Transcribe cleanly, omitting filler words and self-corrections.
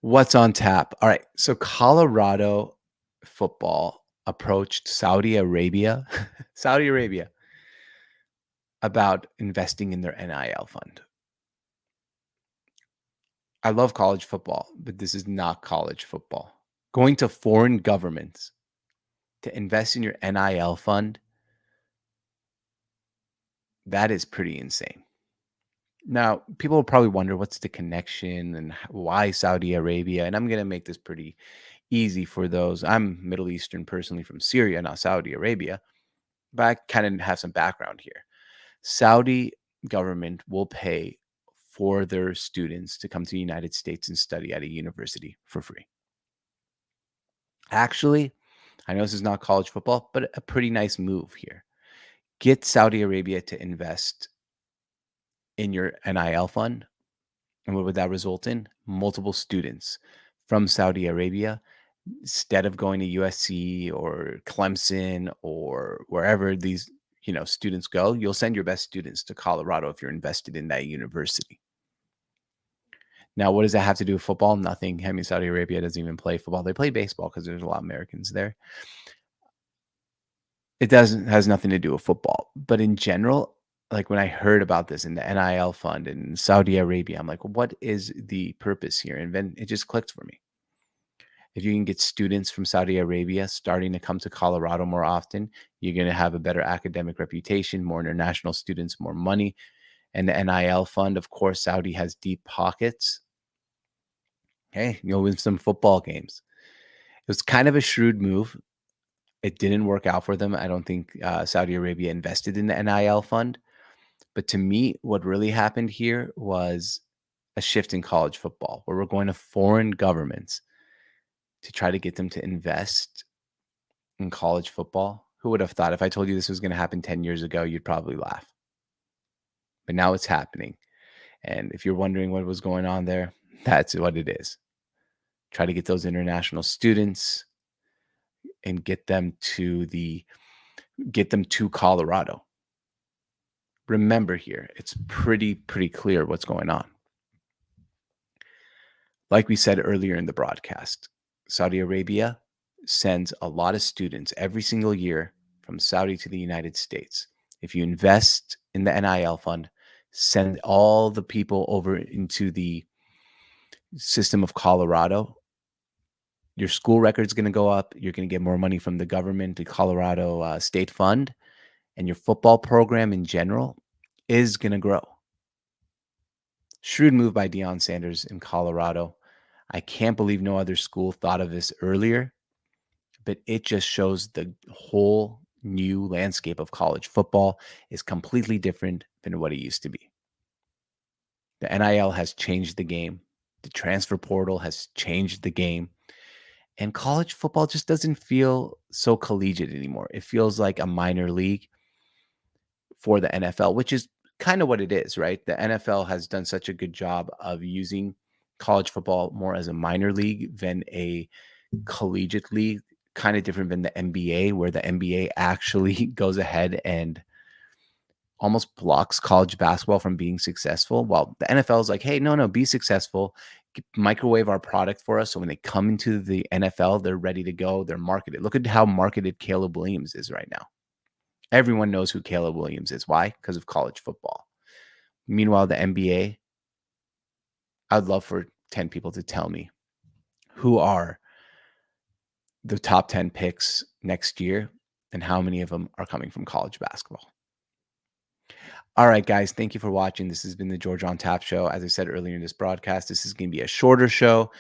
What's on tap? All right. So Colorado football approached Saudi Arabia, Saudi Arabia about investing in their NIL fund. I love college football, but this is not college football. Going to foreign governments to invest in your NIL fund, that is pretty insane. Now, people will probably wonder what's the connection and why Saudi Arabia. And I'm going to make this pretty easy for those. I'm Middle Eastern personally from Syria, not Saudi Arabia, but I kind of have some background here. Saudi government will pay for their students to come to the United States and study at a university for free. Actually, I know this is not college football, but a pretty nice move here. Get Saudi Arabia to invest in your NIL fund. And what would that result in? Multiple students from Saudi Arabia, instead of going to USC or Clemson or wherever these students go, you'll send your best students to Colorado if you're invested in that university. Now, what does that have to do with football? Nothing. I mean, Saudi Arabia doesn't even play football. They play baseball because there's a lot of Americans there. It doesn't has nothing to do with football. But in general, like when I heard about this in the NIL fund in Saudi Arabia, I'm like, what is the purpose here? And then it just clicked for me. If you can get students from Saudi Arabia starting to come to Colorado more often, you're going to have a better academic reputation, more international students, more money. And the NIL fund, of course, Saudi has deep pockets. Hey, you'll win some football games. It was kind of a shrewd move. It didn't work out for them. I don't think Saudi Arabia invested in the NIL fund. But to me, what really happened here was a shift in college football, where we're going to foreign governments to try to get them to invest in college football. Who would have thought? If I told you this was going to happen 10 years ago, you'd probably laugh. But now it's happening. And if you're wondering what was going on there, that's what it is. Try to get those international students and get them to Colorado. Remember here, it's pretty clear what's going on. Like we said earlier in the broadcast, Saudi Arabia sends a lot of students every single year from Saudi to the United States. If you invest in the NIL fund, send all the people over into the system of Colorado, your school record's going to go up. You're going to get more money from the government, the Colorado State Fund, and your football program in general is going to grow. Shrewd move by Deion Sanders in Colorado. I can't believe no other school thought of this earlier, but it just shows the whole new landscape of college football is completely different than what it used to be. The NIL has changed the game. The transfer portal has changed the game. And college football just doesn't feel so collegiate anymore. It feels like a minor league for the NFL, which is kind of what it is, right? The NFL has done such a good job of using college football more as a minor league than a collegiate league, kind of different than the NBA, where the NBA actually goes ahead and almost blocks college basketball from being successful. While the NFL is like, hey, no, be successful. Microwave our product for us. So when they come into the NFL, they're ready to go. They're marketed. Look at how marketed Caleb Williams is right now. Everyone knows who Caleb Williams is. Why? Because of college football. Meanwhile, the NBA, I'd love for 10 people to tell me who are the top 10 picks next year and how many of them are coming from college basketball. All right, guys, thank you for watching. This has been the George on Tap Show. As I said earlier in this broadcast, this is going to be a shorter show.